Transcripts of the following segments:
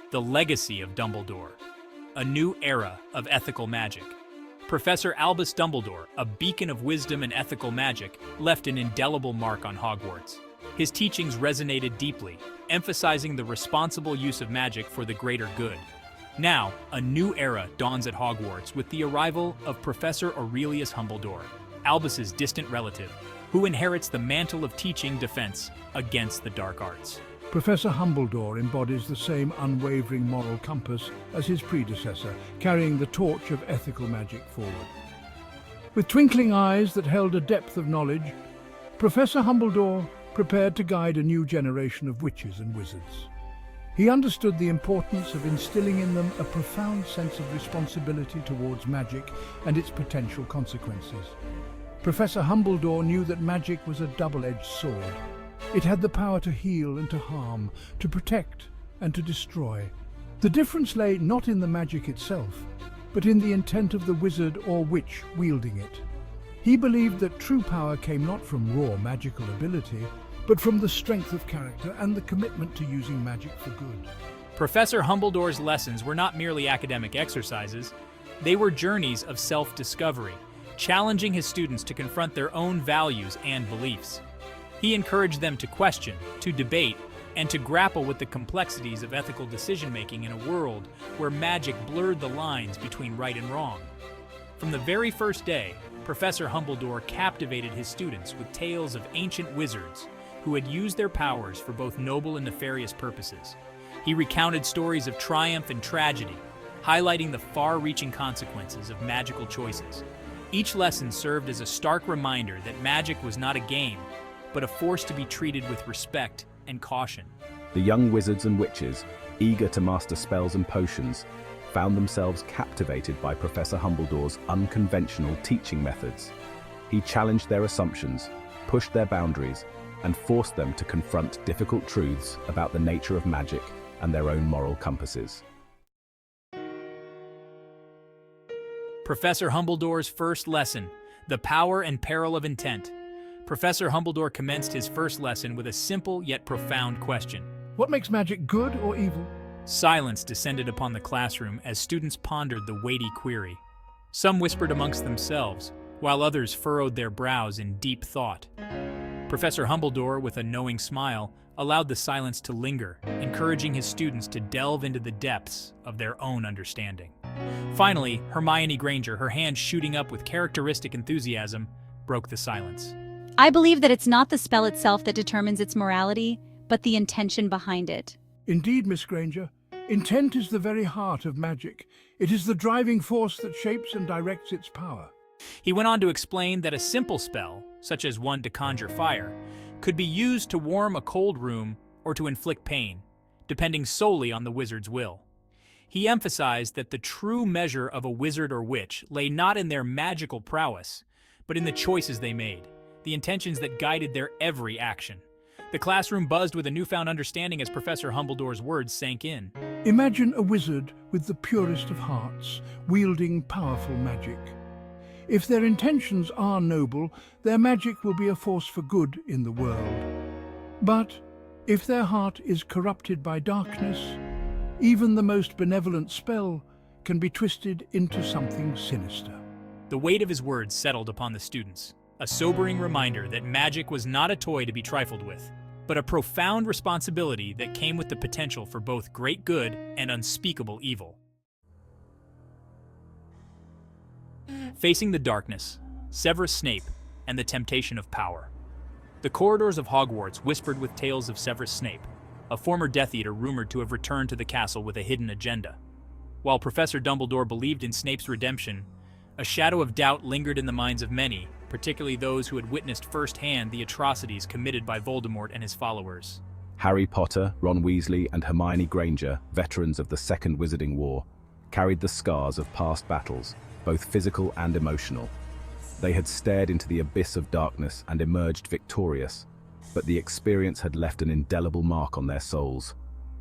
The Legacy of Dumbledore, a new era of ethical magic. Professor Albus Dumbledore, a beacon of wisdom and ethical magic, left an indelible mark on Hogwarts. His teachings resonated deeply, emphasizing the responsible use of magic for the greater good. Now, a new era dawns at Hogwarts with the arrival of Professor Aurelius Humbledore, Albus's distant relative, who inherits the mantle of teaching defense against the dark arts. Professor Humbledore embodies the same unwavering moral compass as his predecessor, carrying the torch of ethical magic forward. With twinkling eyes that held a depth of knowledge, Professor Humbledore prepared to guide a new generation of witches and wizards. He understood the importance of instilling in them a profound sense of responsibility towards magic and its potential consequences. Professor Humbledore knew that magic was a double-edged sword. It had the power to heal and to harm, to protect and to destroy. The difference lay not in the magic itself, but in the intent of the wizard or witch wielding it. He believed that true power came not from raw magical ability, but from the strength of character and the commitment to using magic for good. Professor Humbledore's lessons were not merely academic exercises, they were journeys of self-discovery, challenging his students to confront their own values and beliefs. He encouraged them to question, to debate, and to grapple with the complexities of ethical decision-making in a world where magic blurred the lines between right and wrong. From the very first day, Professor Humbledore captivated his students with tales of ancient wizards who had used their powers for both noble and nefarious purposes. He recounted stories of triumph and tragedy, highlighting the far-reaching consequences of magical choices. Each lesson served as a stark reminder that magic was not a game, but a force to be treated with respect and caution. The young wizards and witches, eager to master spells and potions, found themselves captivated by Professor Humbledore's unconventional teaching methods. He challenged their assumptions, pushed their boundaries, and forced them to confront difficult truths about the nature of magic and their own moral compasses. Professor Humbledore's first lesson, the power and peril of intent. Professor Humbledore commenced his first lesson with a simple yet profound question. What makes magic good or evil? Silence descended upon the classroom as students pondered the weighty query. Some whispered amongst themselves, while others furrowed their brows in deep thought. Professor Humbledore, with a knowing smile, allowed the silence to linger, encouraging his students to delve into the depths of their own understanding. Finally, Hermione Granger, her hand shooting up with characteristic enthusiasm, broke the silence. I believe that it's not the spell itself that determines its morality, but the intention behind it. Indeed, Miss Granger, intent is the very heart of magic. It is the driving force that shapes and directs its power. He went on to explain that a simple spell, such as one to conjure fire, could be used to warm a cold room or to inflict pain, depending solely on the wizard's will. He emphasized that the true measure of a wizard or witch lay not in their magical prowess, but in the choices they made, the intentions that guided their every action. The classroom buzzed with a newfound understanding as Professor Humbledore's words sank in. Imagine a wizard with the purest of hearts, wielding powerful magic. If their intentions are noble, their magic will be a force for good in the world. But if their heart is corrupted by darkness, even the most benevolent spell can be twisted into something sinister. The weight of his words settled upon the students, a sobering reminder that magic was not a toy to be trifled with, but a profound responsibility that came with the potential for both great good and unspeakable evil. Facing the darkness, Severus Snape, and the temptation of power. The corridors of Hogwarts whispered with tales of Severus Snape, a former Death Eater rumored to have returned to the castle with a hidden agenda. While Professor Dumbledore believed in Snape's redemption, a shadow of doubt lingered in the minds of many, particularly those who had witnessed firsthand the atrocities committed by Voldemort and his followers. Harry Potter, Ron Weasley, and Hermione Granger, veterans of the Second Wizarding War, carried the scars of past battles, both physical and emotional. They had stared into the abyss of darkness and emerged victorious, but the experience had left an indelible mark on their souls.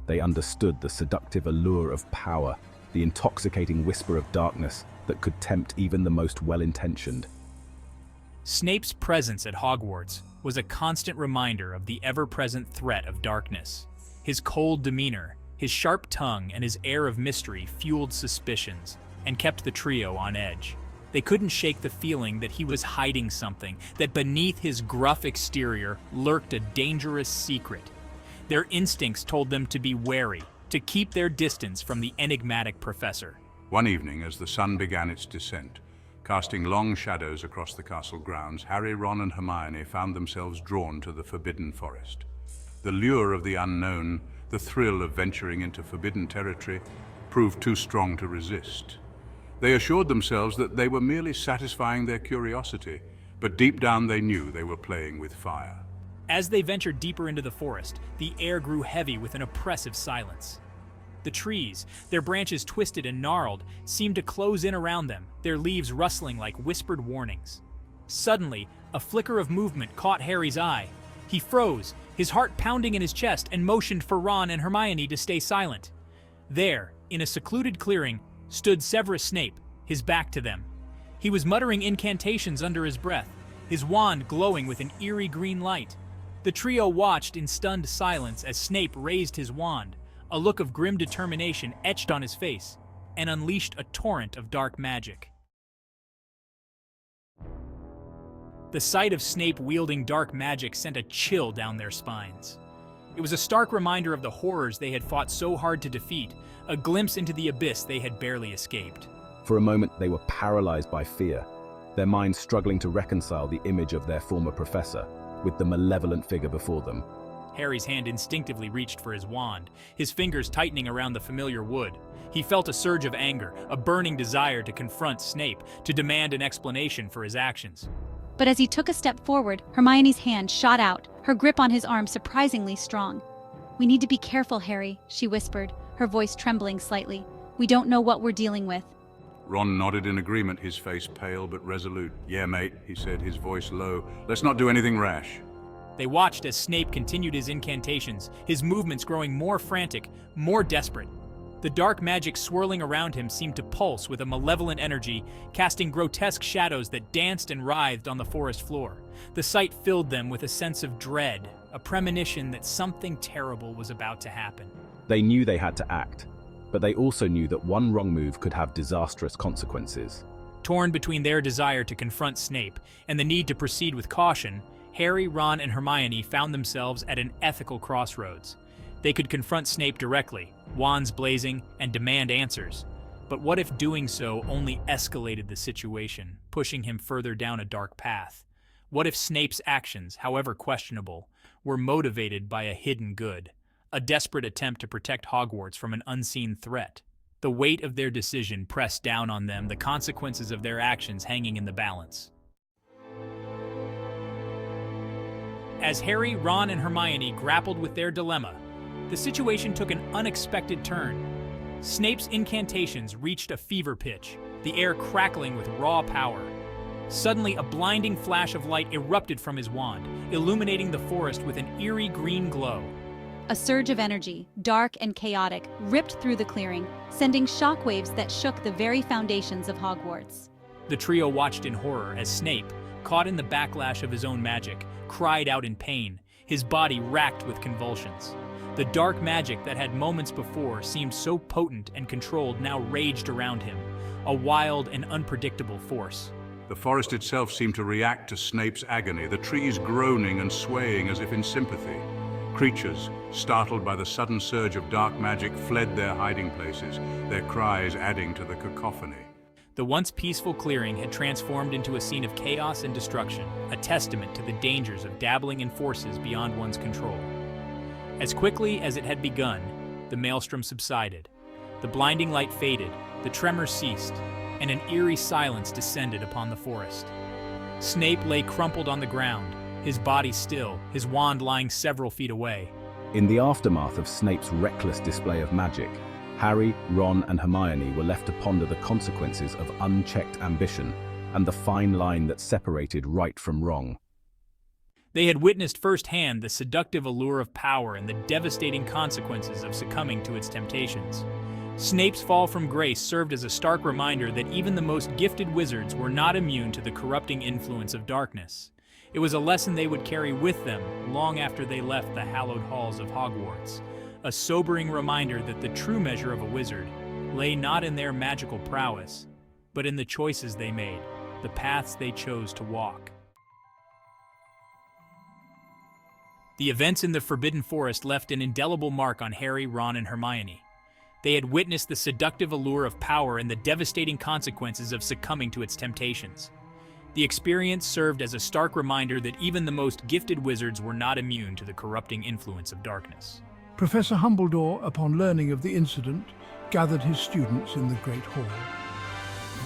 They understood the seductive allure of power, the intoxicating whisper of darkness that could tempt even the most well-intentioned. Snape's presence at Hogwarts was a constant reminder of the ever-present threat of darkness. His cold demeanor, His sharp tongue and his air of mystery fueled suspicions and kept the trio on edge. They couldn't shake the feeling that he was hiding something, that beneath his gruff exterior lurked a dangerous secret. Their instincts told them to be wary, to keep their distance from the enigmatic professor. One evening, as the sun began its descent, casting long shadows across the castle grounds, Harry, Ron, and Hermione found themselves drawn to the forbidden forest. The lure of the unknown, the thrill of venturing into forbidden territory, proved too strong to resist. They assured themselves that they were merely satisfying their curiosity, but deep down they knew they were playing with fire. As they ventured deeper into the forest, the air grew heavy with an oppressive silence. The trees, their branches twisted and gnarled, seemed to close in around them, their leaves rustling like whispered warnings. Suddenly, a flicker of movement caught Harry's eye. He froze, his heart pounding in his chest, and motioned for Ron and Hermione to stay silent. There, in a secluded clearing, stood Severus Snape, his back to them. He was muttering incantations under his breath, his wand glowing with an eerie green light. The trio watched in stunned silence as Snape raised his wand, a look of grim determination etched on his face, and unleashed a torrent of dark magic. The sight of Snape wielding dark magic sent a chill down their spines. It was a stark reminder of the horrors they had fought so hard to defeat, a glimpse into the abyss they had barely escaped. For a moment, they were paralyzed by fear, their minds struggling to reconcile the image of their former professor with the malevolent figure before them. Harry's hand instinctively reached for his wand, his fingers tightening around the familiar wood. He felt a surge of anger, a burning desire to confront Snape, to demand an explanation for his actions. But as he took a step forward, Hermione's hand shot out, her grip on his arm surprisingly strong. "We need to be careful, Harry," she whispered, her voice trembling slightly. "We don't know what we're dealing with." Ron nodded in agreement, his face pale but resolute. "Yeah, mate," he said, his voice low. "Let's not do anything rash." They watched as Snape continued his incantations, his movements growing more frantic, more desperate. The dark magic swirling around him seemed to pulse with a malevolent energy, casting grotesque shadows that danced and writhed on the forest floor. The sight filled them with a sense of dread, a premonition that something terrible was about to happen. They knew they had to act, but they also knew that one wrong move could have disastrous consequences. Torn between their desire to confront Snape and the need to proceed with caution, Harry, Ron, and Hermione found themselves at an ethical crossroads. They could confront Snape directly, wands blazing, and demand answers. But what if doing so only escalated the situation, pushing him further down a dark path? What if Snape's actions, however questionable, were motivated by a hidden good, a desperate attempt to protect Hogwarts from an unseen threat? The weight of their decision pressed down on them, the consequences of their actions hanging in the balance. As Harry, Ron, and Hermione grappled with their dilemma, the situation took an unexpected turn. Snape's incantations reached a fever pitch, the air crackling with raw power. Suddenly, a blinding flash of light erupted from his wand, illuminating the forest with an eerie green glow. A surge of energy, dark and chaotic, ripped through the clearing, sending shockwaves that shook the very foundations of Hogwarts. The trio watched in horror as Snape, caught in the backlash of his own magic, cried out in pain, his body racked with convulsions. The dark magic that had moments before seemed so potent and controlled now raged around him, a wild and unpredictable force. The forest itself seemed to react to Snape's agony, the trees groaning and swaying as if in sympathy. Creatures, startled by the sudden surge of dark magic, fled their hiding places, their cries adding to the cacophony. The once peaceful clearing had transformed into a scene of chaos and destruction, a testament to the dangers of dabbling in forces beyond one's control. As quickly as it had begun, the maelstrom subsided. The blinding light faded, the tremors ceased, and an eerie silence descended upon the forest. Snape lay crumpled on the ground, his body still, his wand lying several feet away. In the aftermath of Snape's reckless display of magic, Harry, Ron, and Hermione were left to ponder the consequences of unchecked ambition and the fine line that separated right from wrong. They had witnessed firsthand the seductive allure of power and the devastating consequences of succumbing to its temptations. Snape's fall from grace served as a stark reminder that even the most gifted wizards were not immune to the corrupting influence of darkness. It was a lesson they would carry with them long after they left the hallowed halls of Hogwarts, a sobering reminder that the true measure of a wizard lay not in their magical prowess, but in the choices they made, the paths they chose to walk. The events in the Forbidden Forest left an indelible mark on Harry, Ron, and Hermione. They had witnessed the seductive allure of power and the devastating consequences of succumbing to its temptations. The experience served as a stark reminder that even the most gifted wizards were not immune to the corrupting influence of darkness. Professor Humbledore, upon learning of the incident, gathered his students in the Great Hall.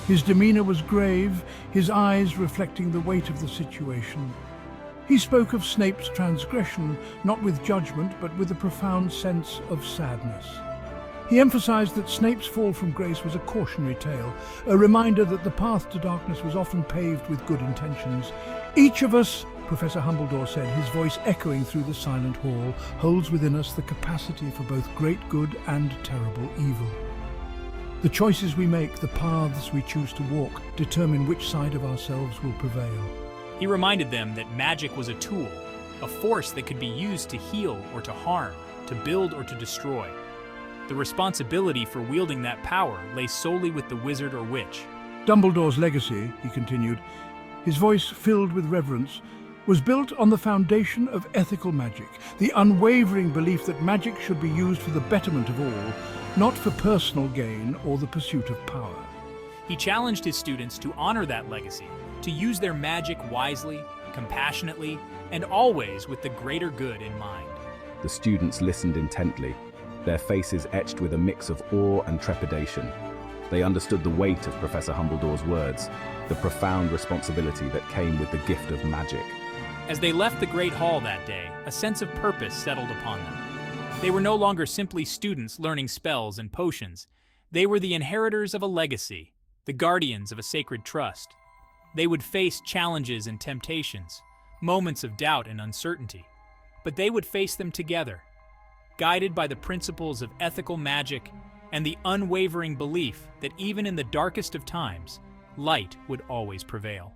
His demeanor was grave, his eyes reflecting the weight of the situation. He spoke of Snape's transgression, not with judgment, but with a profound sense of sadness. He emphasized that Snape's fall from grace was a cautionary tale, a reminder that the path to darkness was often paved with good intentions. Each of us, Professor Humbledore said, his voice echoing through the silent hall, holds within us the capacity for both great good and terrible evil. The choices we make, the paths we choose to walk, determine which side of ourselves will prevail. He reminded them that magic was a tool, a force that could be used to heal or to harm, to build or to destroy. The responsibility for wielding that power lay solely with the wizard or witch. Dumbledore's legacy, he continued, his voice filled with reverence, was built on the foundation of ethical magic, the unwavering belief that magic should be used for the betterment of all, not for personal gain or the pursuit of power. He challenged his students to honor that legacy, to use their magic wisely, compassionately, and always with the greater good in mind. The students listened intently, their faces etched with a mix of awe and trepidation. They understood the weight of Professor Humbledore's words, the profound responsibility that came with the gift of magic. As they left the Great Hall that day, a sense of purpose settled upon them. They were no longer simply students learning spells and potions. They were the inheritors of a legacy, the guardians of a sacred trust. They would face challenges and temptations, moments of doubt and uncertainty, but they would face them together, guided by the principles of ethical magic and the unwavering belief that even in the darkest of times, light would always prevail.